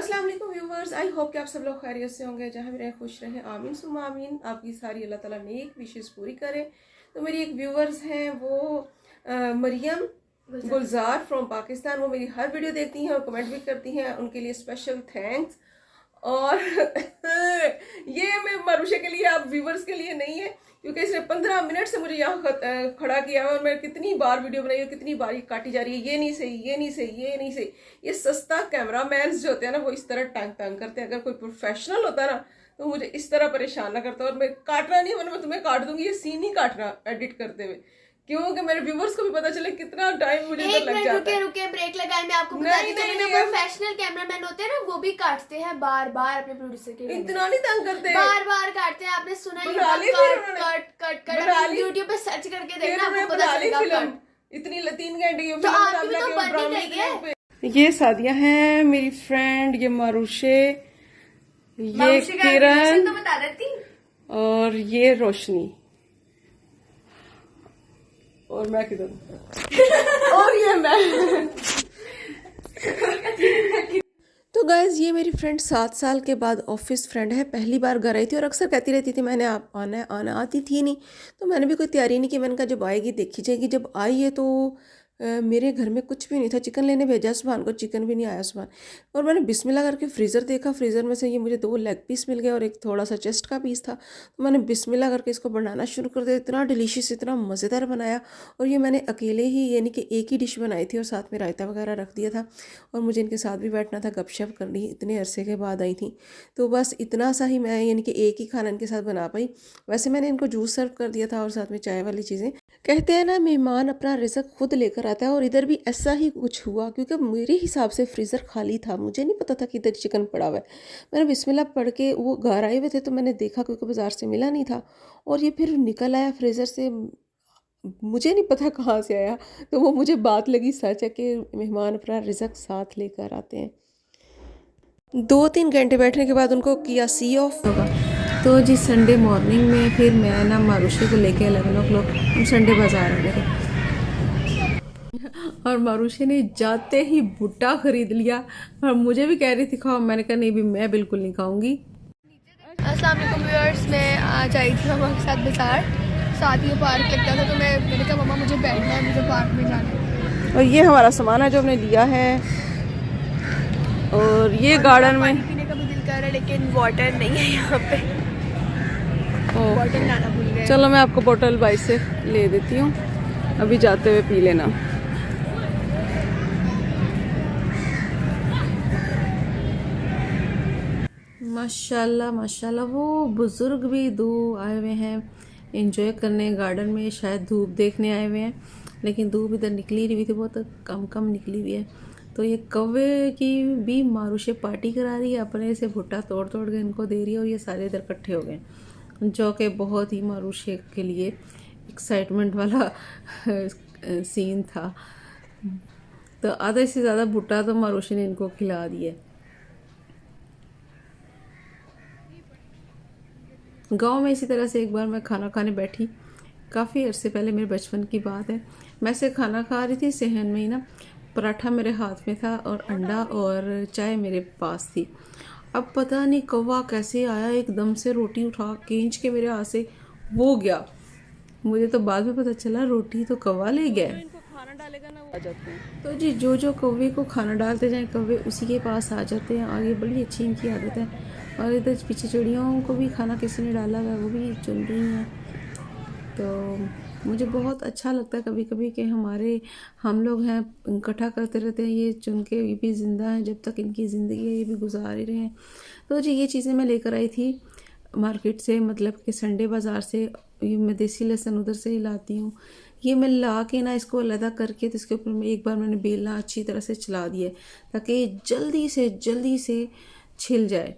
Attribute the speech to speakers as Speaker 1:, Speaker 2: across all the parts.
Speaker 1: अस्सलाम वालेकुम viewers, I hope कि आप सब लोग खैरियत से होंगे, जहाँ भी रहें खुश रहें। आमीन सुमा आमीन। आपकी सारी अल्लाह ताला नेक विशेष पूरी करे। तो मेरी एक व्यूवर्स हैं वो मरियम गुलजार फ्रॉम पाकिस्तान। वो मेरी हर वीडियो देखती हैं और कमेंट भी करती हैं, उनके लिए स्पेशल थैंक्स। और ये मैं मारूशा के लिए, आप व्यूवर्स के लिए नहीं है, क्योंकि इसने 15 मिनट से मुझे यहाँ खड़ा किया है और मैं कितनी बार वीडियो बनाई है, कितनी बार काटी जा रही है, ये नहीं सही, ये नहीं सही, ये नहीं सही। ये सस्ता कैमरामैन जो होते हैं ना, वो इस तरह टंग टंग करते हैं। अगर कोई प्रोफेशनल होता ना तो मुझे इस तरह परेशान ना करता। और मैं काटना नहीं, वरना मैं तुम्हें काट दूंगी, ये सीन ही काटना एडिट करते हुए, क्योंकि मेरे व्यूवर्स को भी पता चले कितना टाइम मुझे इधर लग जाता है।
Speaker 2: रुके ब्रेक लगाए, मैं आपको बता दूं, जो प्रोफेशनल कैमरामैन होते हैं ना, वो भी काटते हैं बार बार अपने प्रोड्यूसर के लिए।
Speaker 1: इतना नहीं तंग करते,
Speaker 2: बार बार काटते हैं। आपने सुना ही होगा, कट यूट्यूब पे सर्च करके देखना, आपको पता चलेगा।
Speaker 1: इतनी 3 घंटे की
Speaker 2: तो आपकी भी तो बन ही गई है।
Speaker 1: ये सादियां हैं मेरी फ्रेंड, ये मारूशे, ये किरण,
Speaker 2: तो बता देती,
Speaker 1: और ये रोशनी, और मैं किधर और ये मैं। तो गाइज ये मेरी फ्रेंड 7 साल के बाद ऑफिस फ्रेंड है, पहली बार घर आई थी और अक्सर कहती रहती थी मैंने आप आना है, आना, आती थी नहीं। तो मैंने भी कोई तैयारी नहीं की, मैंने कहा जब आएगी देखी जाएगी। जब आई है तो मेरे घर में कुछ भी नहीं था। चिकन लेने भेजा सुबह को, चिकन भी नहीं आया सुबह। और मैंने बिस्मिल्लाह करके फ्रीज़र देखा, फ्रीज़र में से ये मुझे 2 लेग पीस मिल गए और एक थोड़ा सा चेस्ट का पीस था। तो मैंने बिस्मिल्लाह करके इसको बनाना शुरू कर दिया। इतना डिलीशियस, इतना मज़ेदार बनाया। और ये मैंने अकेले ही, यानी कि एक ही डिश बनाई थी और साथ में रायता वगैरह रख दिया था। और मुझे इनके साथ भी बैठना था, गपशप करनी, इतने अरसे के बाद आई थी। तो बस इतना सा ही मैं, यानी कि एक ही खाना इनके साथ बना पाई। वैसे मैंने इनको जूस सर्व कर दिया था और साथ में चाय वाली चीज़ें। कहते हैं ना, मेहमान अपना रिज़्क खुद लेकर आता है, और इधर भी ऐसा ही कुछ हुआ, क्योंकि मेरे हिसाब से फ्रीज़र खाली था। मुझे नहीं पता था कि इधर चिकन पड़ा हुआ है। मैंने बिस्मिल्लाह पढ़ के, वो घर आए हुए थे तो मैंने देखा, क्योंकि बाज़ार से मिला नहीं था, और ये फिर निकल आया फ्रीज़र से। मुझे नहीं पता कहाँ से आया। तो वो मुझे बात लगी सच है कि मेहमान अपना रिज़्क साथ लेकर आते हैं। 2-3 घंटे बैठने के बाद उनको किया सी ऑफ होगा। तो जी संडे मॉर्निंग में फिर मैं ना मारूशे को लेके 11 o'clock हम संडे बाज़ार आ गए। और मारूशे ने जाते ही भुट्टा खरीद लिया और मुझे भी कह रही थी खाओ। मैंने कहा नहीं भी, मैं बिल्कुल नहीं खाऊंगी।
Speaker 2: अस्सलाम वालेकुम व्यूअर्स, मैं आज आई थी मम्मा के साथ बाजार। साथ ही पार्क लगता था, तो मैंने कहा मम्मा मुझे बैठना है, मुझे पार्क में जाना है।
Speaker 1: और ये हमारा सामान है जो हमने लिया है। और ये गार्डन में
Speaker 2: पानी पीने का भी दिल कर रहा है, लेकिन वाटर नहीं है यहाँ पे। बॉटल लाना भूल गए।
Speaker 1: चलो मैं आपको बोतल बाइक से ले देती हूँ, अभी जाते हुए पी लेना। माशाल्लाह माशाल्लाह, वो बुज़ुर्ग भी 2 आए हुए हैं एंजॉय करने गार्डन में, शायद धूप देखने आए हुए हैं, लेकिन धूप इधर निकली नहीं हुई थी, बहुत कम कम निकली हुई है। तो ये कौवे की भी मारूशे पार्टी करा रही है, अपने से भुट्टा तोड़ तोड़ के इनको दे रही है, और ये सारे इधर इकट्ठे हो गए, जो कि बहुत ही मारूशे के लिए एक्साइटमेंट वाला सीन था। तो आधे से ज़्यादा भुट्टा तो मारूशे ने इनको खिला दिया। गांव में इसी तरह से एक बार मैं खाना खाने बैठी, काफ़ी अरसे पहले, मेरे बचपन की बात है। मैं से खाना खा रही थी, सहन में ही ना पराठा मेरे हाथ में था और अंडा और चाय मेरे पास थी। अब पता नहीं कौवा कैसे आया, एकदम से रोटी उठा खींच के मेरे हाथ से वो गया। मुझे तो बाद में पता चला रोटी तो कौवा ले गया। खाना डालेगा ना, वो आ जाते हैं। तो जी जो कौवे को खाना डालते जाएं, कौवे उसी के पास आ जाते हैं, और ये बड़ी अच्छी इनकी आदत है। और इधर पीछे चिड़ियों को भी खाना किसी ने डाला हुआ है, वो भी चुन रही हैं। तो मुझे बहुत अच्छा लगता है कभी कभी कि हम लोग हैं, इकट्ठा करते रहते हैं, ये चुन के ये भी ज़िंदा हैं, जब तक इनकी ज़िंदगी है ये भी गुजार ही रहे हैं। तो जी ये चीज़ें मैं लेकर आई थी मार्केट से, मतलब कि संडे बाज़ार से। ये मैं देसी लहसुन उधर से ही लाती हूँ। ये मैं ला के ना इसको अलग करके, तो इसके ऊपर में एक बार मैंने बेलना अच्छी तरह से चला दिया ताकि जल्दी से छिल जाए।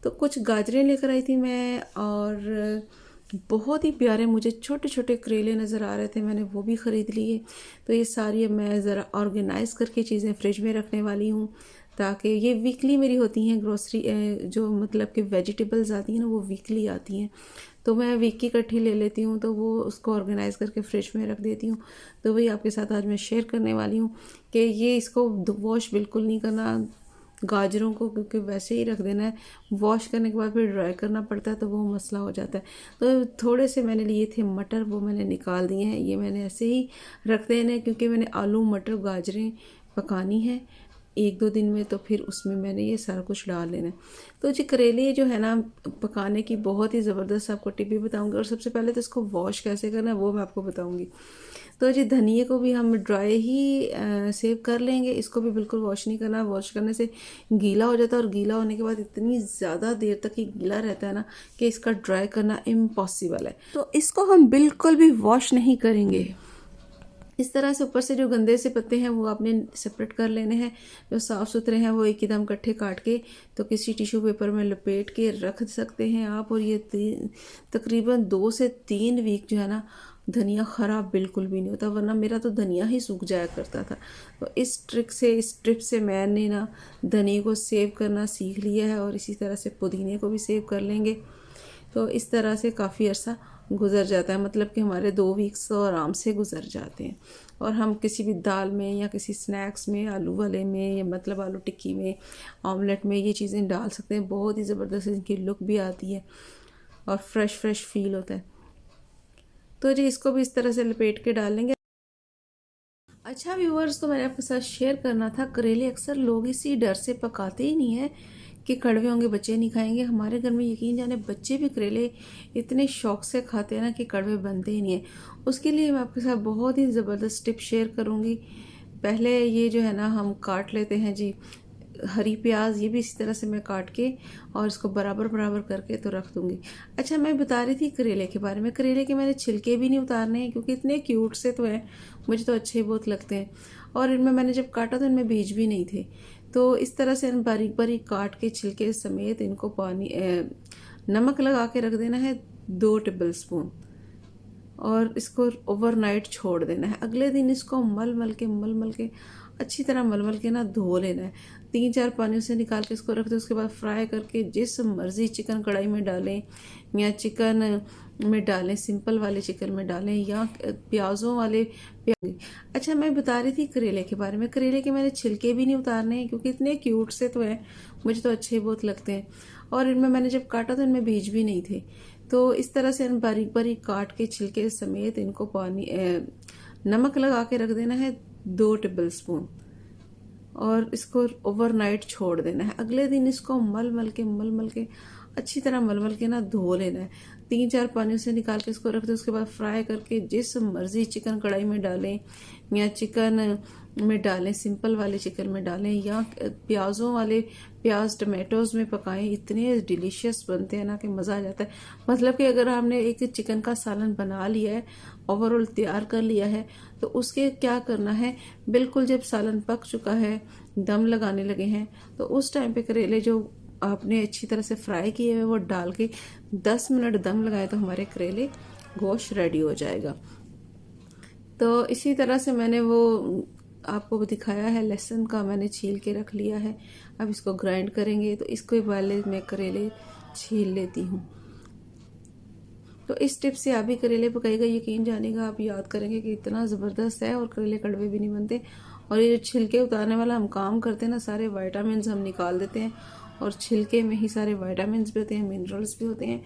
Speaker 1: तो कुछ गाजरें लेकर आई थी मैं, और बहुत ही प्यारे मुझे छोटे छोटे करेले नज़र आ रहे थे, मैंने वो भी ख़रीद लिए। तो ये सारी मैं ज़रा ऑर्गेनाइज़ करके चीज़ें फ्रिज में रखने वाली हूँ, ताकि ये वीकली मेरी होती हैं ग्रोसरी, जो मतलब कि वेजिटेबल्स आती हैं ना, वो वीकली आती हैं। तो मैं वीक की इकट्ठी ले लेती हूँ, तो वो उसको ऑर्गेनाइज़ करके फ्रिज में रख देती हूँ। तो वही आपके साथ आज मैं शेयर करने वाली हूँ कि ये इसको वॉश बिल्कुल नहीं करना, गाजरों को क्योंकि वैसे ही रख देना है, वॉश करने के बाद फिर ड्राई करना पड़ता है तो वो मसला हो जाता है। तो थोड़े से मैंने लिए थे मटर, वो मैंने निकाल दिए हैं। ये मैंने ऐसे ही रख देने हैं क्योंकि मैंने आलू मटर गाजरें पकानी है 1-2 दिन में, तो फिर उसमें मैंने ये सारा कुछ डाल लेना है। तो जी करेले जो है ना पकाने की बहुत ही ज़बरदस्त आपको टिप भी बताऊंगी, और सबसे पहले तो इसको वॉश कैसे करना है वो मैं आपको बताऊंगी। तो जी धनिए को भी हम ड्राई ही सेव कर लेंगे, इसको भी बिल्कुल वॉश नहीं करना। वॉश करने से गीला हो जाता है, और गीला होने के बाद इतनी ज़्यादा देर तक ये गीला रहता है ना कि इसका ड्राई करना इम्पॉसिबल है। तो इसको हम बिल्कुल भी वॉश नहीं करेंगे। इस तरह से ऊपर से जो गंदे से पत्ते हैं वो आपने सेपरेट कर लेने हैं, जो साफ़ सुथरे हैं वो एकदम इकट्ठे काट के तो किसी टिश्यू पेपर में लपेट के रख सकते हैं आप। और ये तकरीबन 2 से 3 वीक जो है ना धनिया ख़राब बिल्कुल भी नहीं होता, वरना मेरा तो धनिया ही सूख जाया करता था। तो इस ट्रिप से मैंने ना धनिया को सेव करना सीख लिया है, और इसी तरह से पुदीने को भी सेव कर लेंगे। तो इस तरह से काफ़ी अर्सा गुज़र जाता है, मतलब कि हमारे 2 वीक्स तो आराम से गुज़र जाते हैं। और हम किसी भी दाल में या किसी स्नैक्स में, आलू वाले में, या मतलब आलू टिक्की में, ऑमलेट में ये चीज़ें डाल सकते हैं। बहुत ही ज़बरदस्त इनकी लुक भी आती है और फ्रेश फील होता है। तो जी इसको भी इस तरह से लपेट के डाल लेंगे। अच्छा व्यूअर्स, तो मैंने आपके साथ शेयर करना था, करेले अक्सर लोग इसी डर से पकाते ही नहीं है कि कड़वे होंगे, बच्चे नहीं खाएंगे। हमारे घर में यकीन जाने बच्चे भी करेले इतने शौक से खाते हैं ना कि कड़वे बनते ही नहीं है। उसके लिए मैं आपके साथ बहुत ही ज़बरदस्त टिप शेयर करूँगी। पहले ये जो है ना हम काट लेते हैं जी हरी प्याज, ये भी इसी तरह से मैं काट के और इसको बराबर बराबर करके तो रख दूँगी। अच्छा मैं बता रही थी करेले के बारे में, करेले के मैंने छिलके भी नहीं उतारने हैं क्योंकि इतने क्यूट से तो हैं, मुझे तो अच्छे बहुत लगते हैं। और इनमें मैंने जब काटा तो इनमें बीज भी नहीं थे। तो इस तरह से बारीक बारीक काट के छिलके समेत इनको नमक लगा के रख देना है 2 टेबल स्पून, और इसको ओवरनाइट छोड़ देना है। अगले दिन इसको मल मल के अच्छी तरह मल के ना धो लेना है। 3-4 पानी से निकाल के इसको रख दो। उसके बाद फ्राई करके जिस मर्ज़ी चिकन कढ़ाई में डालें या चिकन में डालें, सिंपल वाले चिकन में डालें या प्याज़ों वाले अच्छा मैं बता रही थी करेले के बारे में, करेले के मैंने छिलके भी नहीं उतारने हैं क्योंकि इतने क्यूट से तो हैं, मुझे तो अच्छे बहुत लगते हैं। और इनमें मैंने जब काटा तो इनमें बीज भी नहीं थे। तो इस तरह से हम बारीक बारीक काट के छिलके समेत इनको नमक लगा के रख देना है 2 टेबल स्पून, और इसको ओवरनाइट छोड़ देना है। अगले दिन इसको मल के अच्छी तरह मल के ना धो लेना है। 3-4 पानी से निकाल के इसको रख दो। उसके बाद फ्राई करके जिस मर्ज़ी चिकन कढ़ाई में डालें या चिकन में डालें, सिंपल वाले चिकन में डालें या प्याज़ों वाले टमाटोज़ में पकाएं। इतने डिलीशियस बनते हैं ना कि मज़ा आ जाता है। मतलब कि अगर हमने एक चिकन का सालन बना लिया है, ओवरऑल तैयार कर लिया है, तो उसके क्या करना है, बिल्कुल जब सालन पक चुका है, दम लगाने लगे हैं, तो उस टाइम पे करेले जो आपने अच्छी तरह से फ्राई किए हुए वो डाल के 10 मिनट दम लगाए तो हमारे करेले गोश्त रेडी हो जाएगा। तो इसी तरह से मैंने वो आपको दिखाया है, लहसुन का मैंने छील के रख लिया है। अब इसको ग्राइंड करेंगे, तो इसको पहले मैं करेले छील लेती हूँ। तो इस टिप से आप भी करेले पकाइएगा, यकीन जानिएगा आप याद करेंगे कि इतना ज़बरदस्त है और करेले कड़वे भी नहीं बनते। और ये जो छिलके उतारने वाला हम काम करते हैं ना, सारे विटामिन्स हम निकाल देते हैं, और छिलके में ही सारे विटामिन्स भी होते हैं, मिनरल्स भी होते हैं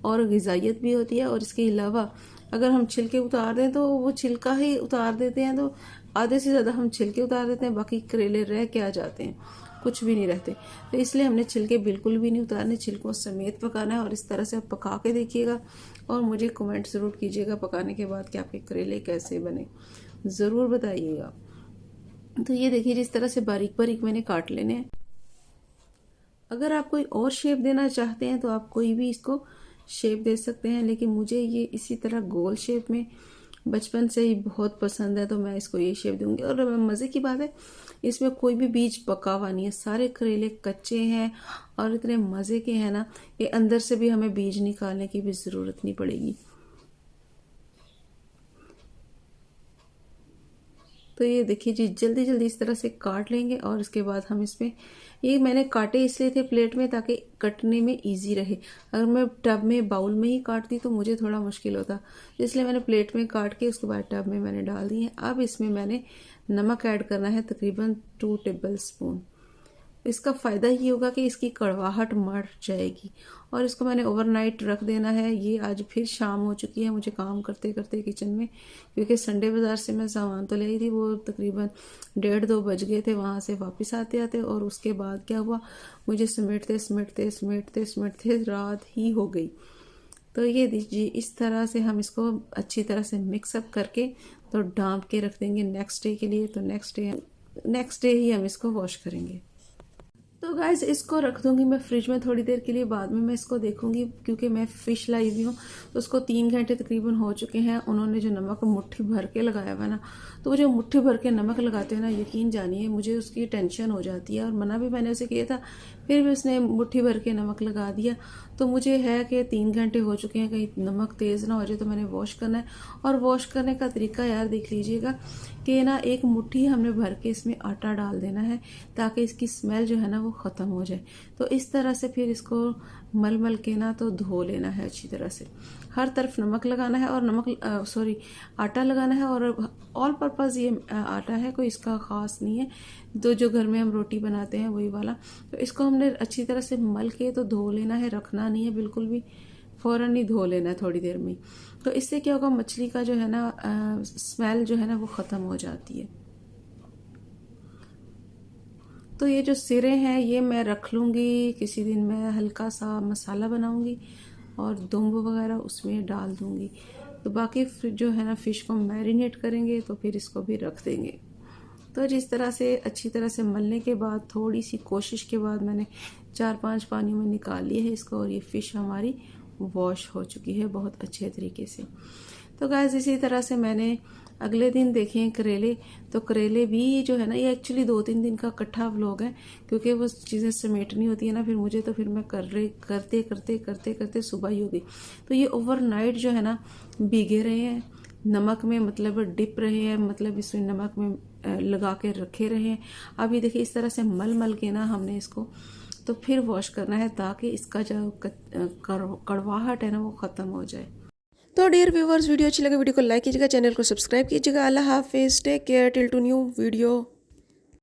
Speaker 1: और ग़िज़ाइयत भी होती है। और इसके अलावा अगर हम छिलके उतार दें तो वो छिलका ही उतार देते हैं, तो आधे से ज़्यादा हम छिलके उतार देते हैं, बाकी करेले रह के आ जाते हैं, कुछ भी नहीं रहते। तो इसलिए हमने छिलके बिल्कुल भी नहीं उतारने, छिलकों समेत पकाना है। और इस तरह से आप पका के देखिएगा और मुझे कमेंट ज़रूर कीजिएगा पकाने के बाद कि आपके करेले कैसे बने, ज़रूर बताइएगा। तो ये देखिए जिस तरह से बारीक बारीक मैंने काट लेने हैं। अगर आप कोई और शेप देना चाहते हैं तो आप कोई भी इसको शेप दे सकते हैं, लेकिन मुझे ये इसी तरह गोल शेप में बचपन से ही बहुत पसंद है, तो मैं इसको ये शेप दूंगी। और मज़े की बात है, इसमें कोई भी बीज पका हुआ नहीं है, सारे करेले कच्चे हैं और इतने मज़े के हैं ना, ये अंदर से भी हमें बीज निकालने की भी ज़रूरत नहीं पड़ेगी। तो ये देखिए जी जल्दी जल्दी इस तरह से काट लेंगे। और इसके बाद हम इसमें, ये मैंने काटे इसलिए थे प्लेट में ताकि कटने में इजी रहे। अगर मैं टब में बाउल में ही काटती तो मुझे थोड़ा मुश्किल होता, इसलिए मैंने प्लेट में काट के उसके बाद टब में मैंने डाल दिए। अब इसमें मैंने नमक ऐड करना है तकरीबन 2 टेबल स्पून। इसका फ़ायदा ये होगा कि इसकी कड़वाहट मर जाएगी। और इसको मैंने ओवरनाइट रख देना है। ये आज फिर शाम हो चुकी है मुझे काम करते करते किचन में, क्योंकि संडे बाज़ार से मैं सामान तो ले आई थी, वो तकरीबन 1:30-2 बज गए थे वहाँ से वापस आते आते। और उसके बाद क्या हुआ, मुझे समेटते समेटते समेटते समेटते रात ही हो गई। तो ये दीजिए, इस तरह से हम इसको अच्छी तरह से मिक्सअप करके तो ढाँप के रख देंगे नेक्स्ट डे के लिए। तो नेक्स्ट डे ही हम इसको वॉश करेंगे। तो गाइज इसको रख दूंगी मैं फ्रिज में थोड़ी देर के लिए, बाद में मैं इसको देखूंगी, क्योंकि मैं फ़िश लाई हुई हूँ तो उसको 3 घंटे तकरीबन हो चुके हैं। उन्होंने जो नमक मुट्ठी भर के लगाया हुआ ना, तो वो जो मुट्ठी भर के नमक लगाते हैं ना, यकीन जानिए मुझे उसकी टेंशन हो जाती है। और मना भी मैंने उसे किया था, फिर भी उसने मुट्ठी भर के नमक लगा दिया। तो मुझे है कि 3 घंटे हो चुके हैं, कहीं नमक तेज़ ना हो जाए, तो मैंने वॉश करना है। और वॉश करने का तरीका यार देख लीजिएगा कि ना, एक मुट्ठी हमने भर के इसमें आटा डाल देना है ताकि इसकी स्मेल जो है ना वो ख़त्म हो जाए। तो इस तरह से फिर इसको मल मल के ना तो धो लेना है अच्छी तरह से। हर तरफ नमक लगाना है और आटा लगाना है। और ऑल पर्पज़ ये आटा है, कोई इसका ख़ास नहीं है, तो जो घर में हम रोटी बनाते हैं वही वाला। तो इसको हमने अच्छी तरह से मल के तो धो लेना है, रखना नहीं है बिल्कुल भी, फ़ौरन ही धो लेना है थोड़ी देर में। तो इससे क्या होगा, मछली का जो है ना स्मेल जो है ना वो ख़त्म हो जाती है। तो ये जो सिरे हैं ये मैं रख लूँगी, किसी दिन मैं हल्का सा मसाला बनाऊँगी और दुम्ब वगैरह उसमें डाल दूँगी। तो बाकी फिर जो है ना फ़िश को मैरिनेट करेंगे तो फिर इसको भी रख देंगे। तो जिस तरह से अच्छी तरह से मलने के बाद, थोड़ी सी कोशिश के बाद, मैंने 4-5 पानी में निकाल लिया है इसको। और ये फ़िश हमारी वॉश हो चुकी है बहुत अच्छे तरीके से। तो गाइस इसी तरह से मैंने अगले दिन देखें करेले, तो करेले भी जो है ना, ये एक्चुअली 2-3 दिन का इकट्ठा व्लॉग है, क्योंकि वो चीज़ें समेटनी होती है ना फिर मुझे, तो फिर मैं करते करते करते करते सुबह ही हो गई। तो ये ओवरनाइट जो है ना भीगे रहे हैं नमक में, मतलब डिप रहे हैं, मतलब इसमें नमक में लगा के रखे रहे हैं। अभी देखिए इस तरह से मल मल के ना हमने इसको तो फिर वॉश करना है ताकि इसका जो कड़वाहट है ना वो ख़त्म हो जाए।
Speaker 3: तो डियर व्यूवर्स, वीडियो अच्छी लगे वीडियो को लाइक कीजिएगा, चैनल को सब्सक्राइब कीजिएगा। अल्लाह हाफिज़, take care till to new video.